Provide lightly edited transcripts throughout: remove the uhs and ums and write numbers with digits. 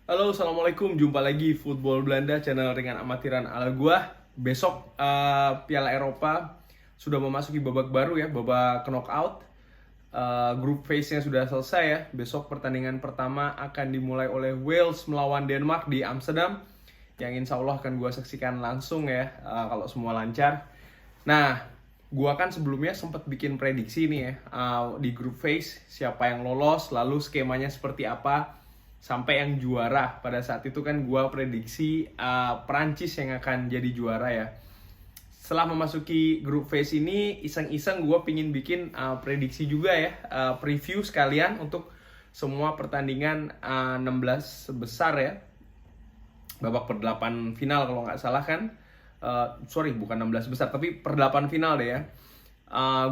Halo, assalamualaikum. Jumpa lagi Football Belanda, channel ringan amatiran ala gua. Besok Piala Eropa sudah memasuki babak baru ya, babak knockout. Grup phase-nya sudah selesai ya. Besok pertandingan pertama akan dimulai oleh Wales melawan Denmark di Amsterdam, yang insya Allah akan gua saksikan langsung ya, kalau semua lancar. Nah, gua kan sebelumnya sempat bikin prediksi nih ya, di grup phase siapa yang lolos, lalu skemanya seperti apa sampai yang juara. Pada saat itu kan gua prediksi Prancis yang akan jadi juara ya. Setelah memasuki grup phase ini, iseng-iseng gue pingin bikin prediksi juga ya, preview sekalian untuk semua pertandingan 16 besar ya, babak per-8 final kalau nggak salah kan. Sorry, bukan 16 besar, tapi per-8 final deh ya.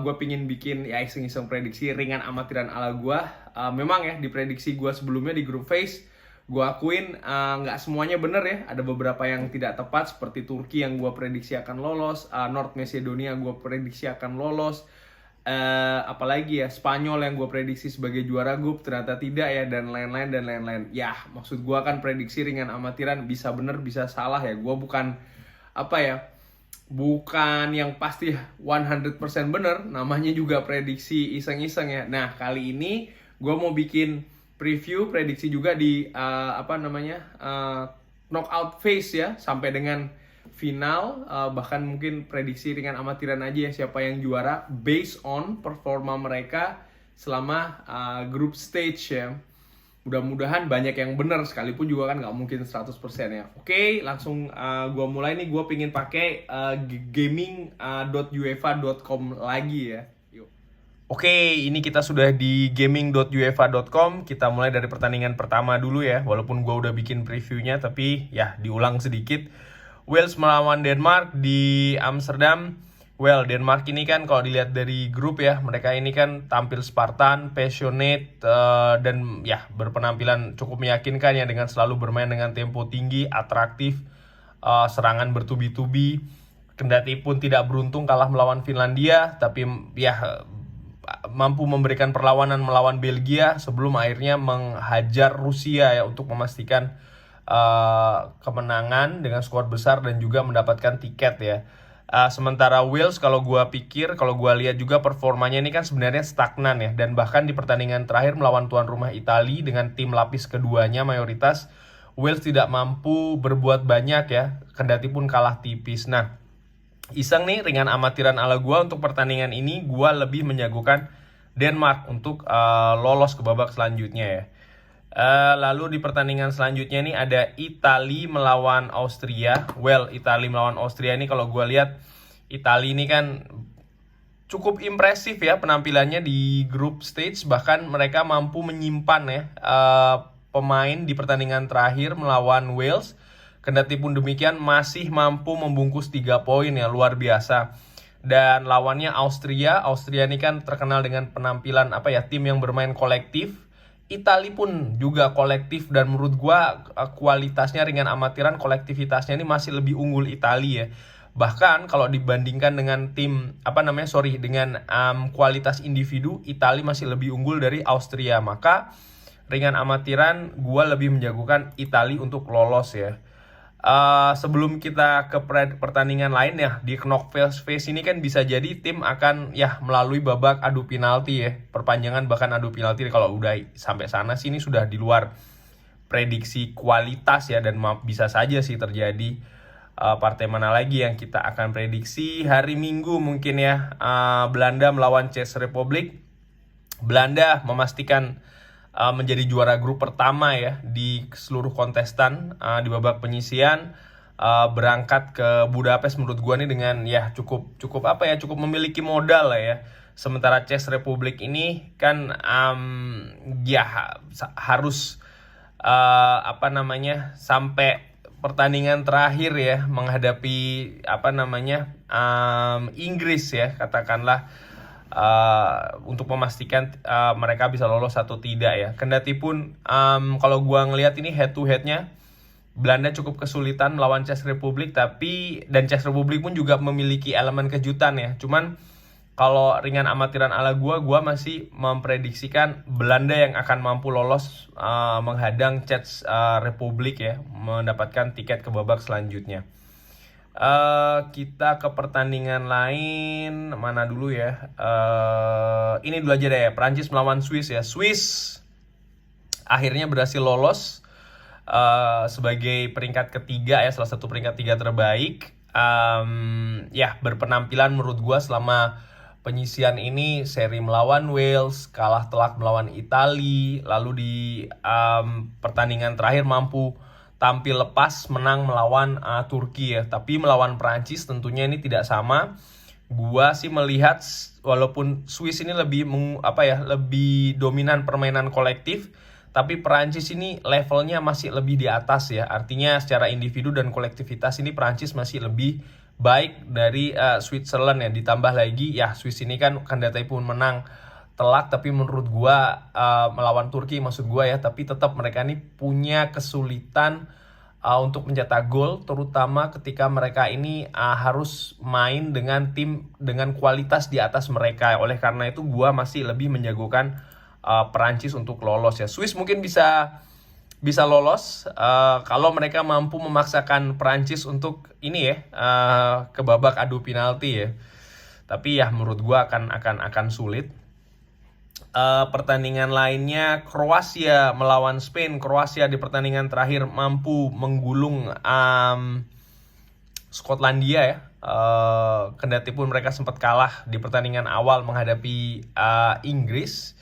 Gue pingin bikin ya iseng-iseng prediksi ringan amatiran ala gue. Memang ya di prediksi gue sebelumnya di grup phase, gue akuin nggak semuanya bener ya. Ada beberapa yang tidak tepat, seperti Turki yang gue prediksi akan lolos, North Macedonia gue prediksi akan lolos, apalagi ya Spanyol yang gue prediksi sebagai juara grup ternyata tidak ya, dan lain-lain. Ya maksud gue kan prediksi ringan amatiran, bisa bener bisa salah ya. Gue bukan bukan yang pasti 100% bener, namanya juga prediksi iseng-iseng ya. Nah, kali ini gue mau bikin preview prediksi juga di knockout phase ya, sampai dengan final, bahkan mungkin prediksi ringan amatiran aja ya, siapa yang juara based on performa mereka selama group stage ya. Mudah-mudahan banyak yang benar, sekalipun juga kan nggak mungkin 100% ya. Oke, langsung gue mulai nih. Gue pingin pakai gaming.uefa.com lagi ya. Yuk. Oke, ini kita sudah di gaming.uefa.com. Kita mulai dari pertandingan pertama dulu ya. Walaupun gue udah bikin previewnya, tapi ya diulang sedikit. Wales melawan Denmark di Amsterdam. Well, Denmark ini kan kalau dilihat dari grup ya, mereka ini kan tampil Spartan, passionate, dan ya berpenampilan cukup meyakinkan ya, dengan selalu bermain dengan tempo tinggi, atraktif, serangan bertubi-tubi. Kendati pun tidak beruntung kalah melawan Finlandia, tapi ya mampu memberikan perlawanan melawan Belgia sebelum akhirnya menghajar Rusia ya, untuk memastikan kemenangan dengan skor besar dan juga mendapatkan tiket ya. Sementara Wales kalau gue lihat juga performanya ini kan sebenarnya stagnan ya, dan bahkan di pertandingan terakhir melawan tuan rumah Italia dengan tim lapis keduanya mayoritas, Wales tidak mampu berbuat banyak ya, kendati pun kalah tipis. Nah, iseng nih ringan amatiran ala gue untuk pertandingan ini, gue lebih menjagokan Denmark untuk lolos ke babak selanjutnya ya. Lalu di pertandingan selanjutnya nih ada Italia melawan Austria. Well, Italia melawan Austria ini kalau gue lihat, Italia ini kan cukup impresif ya penampilannya di group stage. Bahkan mereka mampu menyimpan ya pemain di pertandingan terakhir melawan Wales. Kendati pun demikian masih mampu membungkus 3 poin ya, luar biasa. Dan lawannya Austria ini kan terkenal dengan penampilan tim yang bermain kolektif. Italia pun juga kolektif, dan menurut gua kualitasnya ringan amatiran, kolektivitasnya ini masih lebih unggul Italia ya. Bahkan kalau dibandingkan dengan dengan kualitas individu, Italia masih lebih unggul dari Austria. Maka ringan amatiran gua lebih menjagokan Italia untuk lolos ya. Sebelum kita ke pertandingan lain ya, di knockout phase ini kan bisa jadi tim akan ya melalui babak adu penalti ya, perpanjangan bahkan adu penalti. Kalau udah sampai sana sih ini sudah di luar prediksi kualitas ya, dan bisa saja sih terjadi. Partai mana lagi yang kita akan prediksi hari Minggu mungkin ya, Belanda melawan Czech Republic. Belanda memastikan menjadi juara grup pertama ya di seluruh kontestan di babak penyisian, berangkat ke Budapest menurut gua nih dengan ya cukup memiliki modal lah ya. Sementara Czech Republic ini kan harus sampai pertandingan terakhir ya menghadapi Inggris ya, katakanlah, untuk memastikan mereka bisa lolos atau tidak ya. Kendati pun kalau gua ngelihat ini head to headnya, Belanda cukup kesulitan melawan Czech Republic, dan Czech Republic pun juga memiliki elemen kejutan ya. Cuman Kalau ringan amatiran ala gua masih memprediksikan Belanda yang akan mampu lolos menghadang Czech Republic ya, mendapatkan tiket ke babak selanjutnya. Kita ke pertandingan lain, mana dulu ya? Ini dulu aja deh, Prancis melawan Swiss ya. Swiss akhirnya berhasil lolos sebagai peringkat ketiga ya, salah satu peringkat tiga terbaik. Ya, berpenampilan menurut gua selama penyisian ini seri melawan Wales, kalah telak melawan Italia, lalu di pertandingan terakhir mampu tampil lepas menang melawan Turki ya. Tapi melawan Prancis tentunya ini tidak sama. Gua sih melihat walaupun Swiss ini lebih lebih dominan permainan kolektif, tapi Prancis ini levelnya masih lebih di atas ya. Artinya secara individu dan kolektivitas ini Prancis masih lebih baik dari Switzerland ya. Ditambah lagi ya Swiss ini kan kandidatnya pun menang telak, tapi menurut gua melawan Turki maksud gua ya, tapi tetap mereka ini punya kesulitan untuk mencetak gol, terutama ketika mereka ini harus main dengan tim dengan kualitas di atas mereka. Oleh karena itu gua masih lebih menjagokan Perancis untuk lolos ya. Swiss mungkin bisa lolos kalau mereka mampu memaksakan Perancis untuk ini ya, ke babak adu penalti ya. Tapi ya menurut gua akan sulit. Pertandingan lainnya Kroasia melawan Spain. Kroasia di pertandingan terakhir mampu menggulung Skotlandia ya. Kendati pun mereka sempat kalah di pertandingan awal menghadapi Inggris.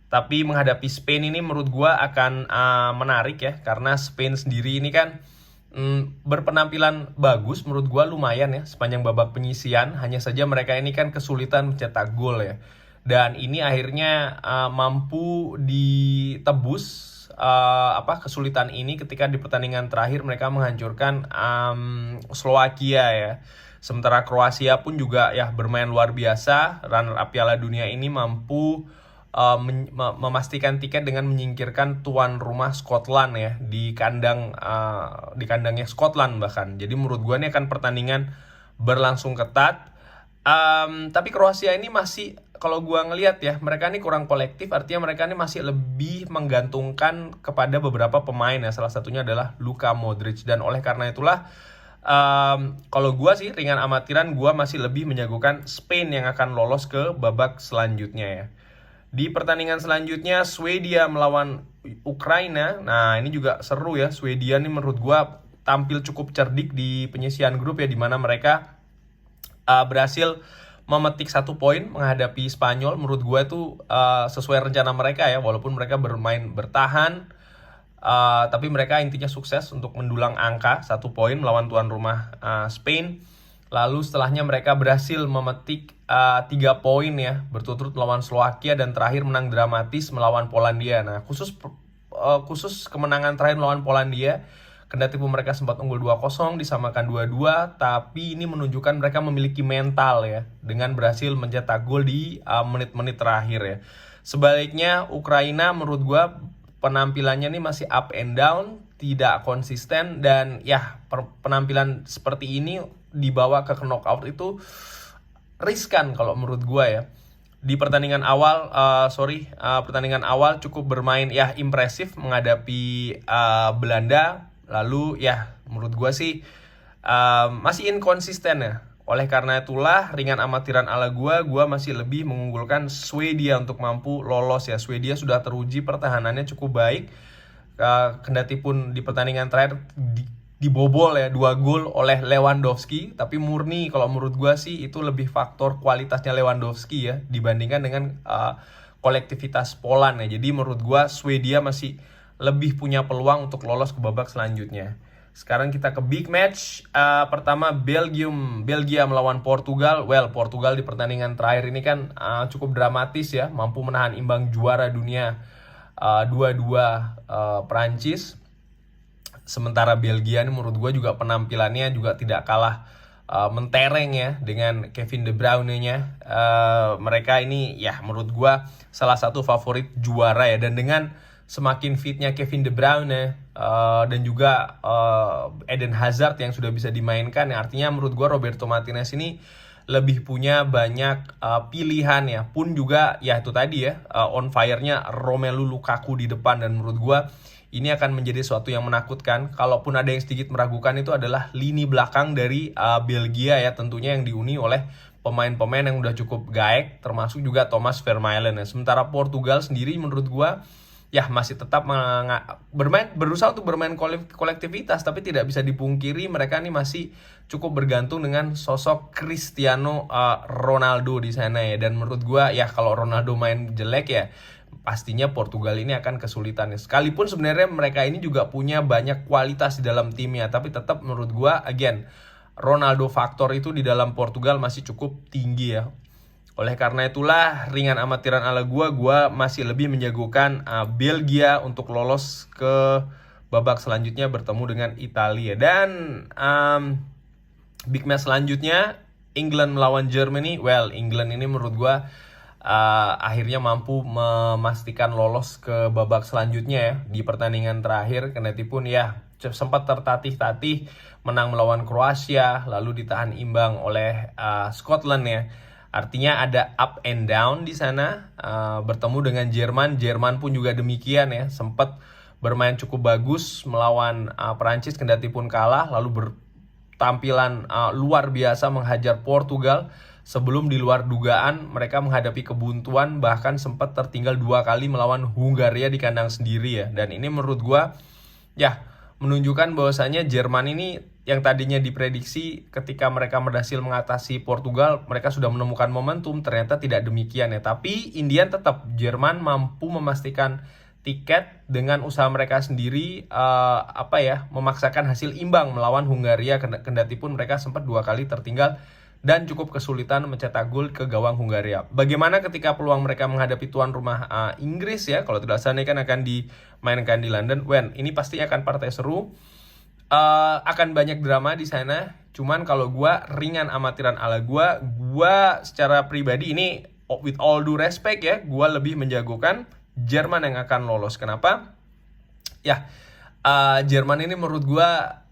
Tapi menghadapi Spain ini menurut gua akan menarik ya, karena Spain sendiri ini kan berpenampilan bagus menurut gua, lumayan ya sepanjang babak penyisian. Hanya saja mereka ini kan kesulitan mencetak gol ya. Dan ini akhirnya mampu ditebus kesulitan ini ketika di pertandingan terakhir mereka menghancurkan Slovakia ya. Sementara Kroasia pun juga ya bermain luar biasa. Runner up Piala Dunia ini mampu memastikan tiket dengan menyingkirkan tuan rumah Scotland ya di kandangnya Scotland bahkan. Jadi menurut gua ini akan pertandingan berlangsung ketat. Tapi Kroasia ini masih, kalau gua ngelihat ya, mereka ini kurang kolektif. Artinya mereka ini masih lebih menggantungkan kepada beberapa pemain ya. Salah satunya adalah Luka Modric. Dan oleh karena itulah kalau gua sih ringan amatiran, gua masih lebih menjagokan Spain yang akan lolos ke babak selanjutnya ya. Di pertandingan selanjutnya Swedia melawan Ukraina. Nah ini juga seru ya. Swedia ini menurut gua tampil cukup cerdik di penyisian grup ya, dimana mereka berhasil memetik 1 poin menghadapi Spanyol. Menurut gue itu sesuai rencana mereka ya, walaupun mereka bermain bertahan, tapi mereka intinya sukses untuk mendulang angka 1 poin melawan tuan rumah Spain. Lalu setelahnya mereka berhasil memetik 3 poin ya berturut-turut melawan Slovakia, dan terakhir menang dramatis melawan Polandia. Nah khusus kemenangan terakhir melawan Polandia, kendati pun mereka sempat unggul 2-0, disamakan 2-2, tapi ini menunjukkan mereka memiliki mental ya, dengan berhasil mencetak gol di menit-menit terakhir ya. Sebaliknya Ukraina menurut gua penampilannya ini masih up and down, tidak konsisten, dan ya penampilan seperti ini dibawa ke knockout itu riskan kalau menurut gua ya. Di pertandingan awal pertandingan awal cukup bermain ya impresif menghadapi Belanda. Lalu ya menurut gue sih masih inkonsisten ya. Oleh karena itulah ringan amatiran ala gue masih lebih mengunggulkan Swedia untuk mampu lolos ya. Swedia sudah teruji pertahanannya cukup baik. Kendati pun di pertandingan terakhir dibobol ya 2 gol oleh Lewandowski. Tapi murni kalau menurut gue sih itu lebih faktor kualitasnya Lewandowski ya, dibandingkan dengan kolektivitas Poland ya. Jadi menurut gue Swedia masih lebih punya peluang untuk lolos ke babak selanjutnya. Sekarang kita ke big match. Pertama Belgia melawan Portugal. Portugal di pertandingan terakhir ini kan cukup dramatis ya, mampu menahan imbang juara dunia 2-2 Prancis. Sementara Belgia ini menurut gue juga penampilannya juga tidak kalah mentereng ya dengan Kevin De Bruyne-nya. Mereka ini ya menurut gue salah satu favorit juara ya, dan dengan semakin fitnya Kevin De Bruyne dan juga Eden Hazard yang sudah bisa dimainkan ya, artinya menurut gue Roberto Martinez ini lebih punya banyak pilihan ya. Pun juga ya itu tadi ya, on fire-nya Romelu Lukaku di depan, dan menurut gua ini akan menjadi sesuatu yang menakutkan. Kalaupun ada yang sedikit meragukan, itu adalah lini belakang dari Belgia ya, tentunya yang dihuni oleh pemain-pemain yang udah cukup gaek, termasuk juga Thomas Vermaelen ya. Sementara Portugal sendiri menurut gua ya masih tetap berusaha untuk bermain kolektivitas, tapi tidak bisa dipungkiri mereka ini masih cukup bergantung dengan sosok Cristiano Ronaldo di sana ya. Dan menurut gua ya kalau Ronaldo main jelek ya pastinya Portugal ini akan kesulitan ya. Sekalipun sebenarnya mereka ini juga punya banyak kualitas di dalam timnya, tapi tetap menurut gua again Ronaldo faktor itu di dalam Portugal masih cukup tinggi ya. Oleh karena itulah ringan amatiran ala gua masih lebih menjagokan Belgia untuk lolos ke babak selanjutnya bertemu dengan Italia. Dan big match selanjutnya England melawan Germany. Well, England ini menurut gua akhirnya mampu memastikan lolos ke babak selanjutnya ya di pertandingan terakhir. Kendatipun ya sempat tertatih-tatih menang melawan Kroasia, lalu ditahan imbang oleh Scotland ya. Artinya ada up and down di sana. Bertemu dengan Jerman pun juga demikian ya, sempat bermain cukup bagus melawan Perancis kendatipun kalah, lalu bertampilan luar biasa menghajar Portugal. Sebelum di luar dugaan mereka menghadapi kebuntuan, bahkan sempat tertinggal 2 kali melawan Hungaria di kandang sendiri ya. Dan ini menurut gua ya menunjukkan bahwasanya Jerman ini yang tadinya diprediksi ketika mereka berhasil mengatasi Portugal, mereka sudah menemukan momentum, ternyata tidak demikian ya. Tapi Indian tetap Jerman mampu memastikan tiket dengan usaha mereka sendiri, memaksakan hasil imbang melawan Hungaria, kendatipun mereka sempat 2 kali tertinggal dan cukup kesulitan mencetak gol ke gawang Hungaria. Bagaimana ketika peluang mereka menghadapi tuan rumah Inggris ya? Kalau tidak salah ini kan akan dimainkan di London. Ini pasti akan partai seru. Akan banyak drama di sana. Cuman kalau gua ringan amatiran ala gua secara pribadi ini with all due respect ya, gua lebih menjagokan Jerman yang akan lolos. Kenapa? Ya, Jerman ini menurut gua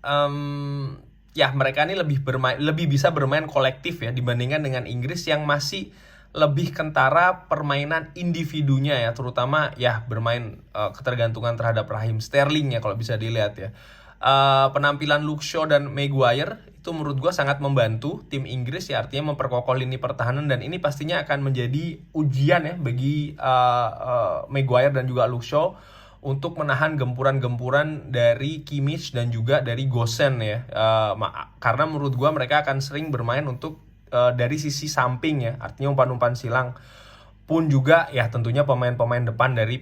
ya mereka ini lebih bisa bermain kolektif ya dibandingkan dengan Inggris yang masih lebih kentara permainan individunya ya, terutama ya bermain ketergantungan terhadap Raheem Sterling ya kalau bisa dilihat ya. Penampilan Luke Shaw dan Maguire itu menurut gue sangat membantu tim Inggris ya, artinya memperkokoh lini pertahanan, dan ini pastinya akan menjadi ujian ya bagi Maguire dan juga Luke Shaw untuk menahan gempuran-gempuran dari Kimmich dan juga dari Gosens ya. Karena menurut gua mereka akan sering bermain untuk dari sisi samping ya, artinya umpan-umpan silang. Pun juga ya tentunya pemain-pemain depan dari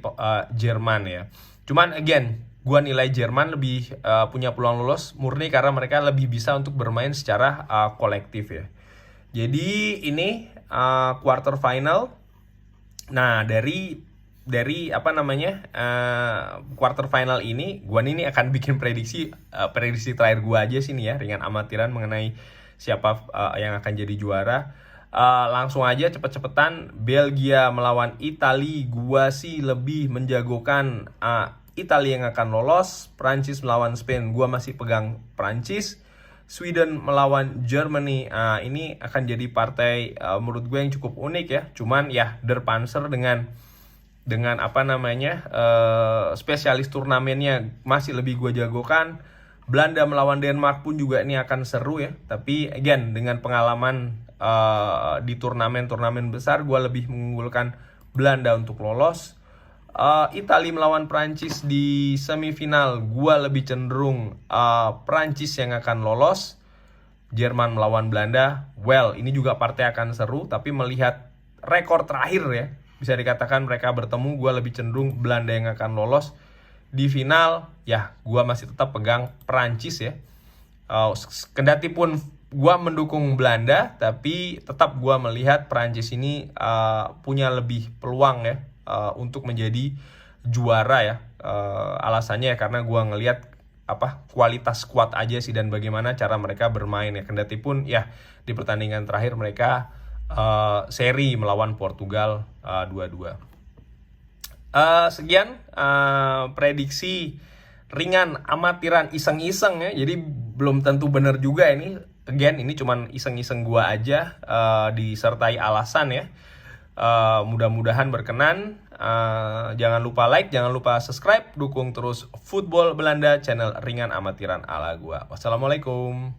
Jerman ya. Cuman again, gua nilai Jerman lebih punya peluang lolos murni karena mereka lebih bisa untuk bermain secara kolektif ya. Jadi ini quarter final. Nah, dari quarter final ini gua ini akan bikin prediksi terakhir gua aja sini ya, ringan amatiran mengenai siapa yang akan jadi juara. Langsung aja cepet-cepetan, Belgia melawan Italia, gua sih lebih menjagokan Italia yang akan lolos. Prancis melawan Spain, gua masih pegang Prancis. Sweden melawan Germany, ini akan jadi partai menurut gue yang cukup unik ya. Cuman ya Der Panzer dengan spesialis turnamennya masih lebih gue jagokan. Belanda melawan Denmark pun juga ini akan seru ya. Tapi again dengan pengalaman di turnamen besar, gue lebih mengunggulkan Belanda untuk lolos. Italia melawan Prancis di semifinal, gue lebih cenderung Prancis yang akan lolos. Jerman melawan Belanda, ini juga partai akan seru, tapi melihat rekor terakhir ya, bisa dikatakan mereka bertemu, gue lebih cenderung Belanda yang akan lolos. Di final ya gue masih tetap pegang Prancis ya. Kendati pun gue mendukung Belanda, tapi tetap gue melihat Prancis ini punya lebih peluang ya untuk menjadi juara ya. Alasannya ya karena gue ngelihat kualitas squad aja sih, dan bagaimana cara mereka bermain ya. Kendati pun ya di pertandingan terakhir mereka seri melawan Portugal 2-2. Sekian prediksi ringan amatiran iseng-iseng ya, jadi belum tentu benar juga ini. Again, ini cuman iseng-iseng gua aja, disertai alasan ya. Mudah-mudahan berkenan. Jangan lupa like, jangan lupa subscribe, dukung terus Football Belanda, channel ringan amatiran ala gua. Wassalamualaikum.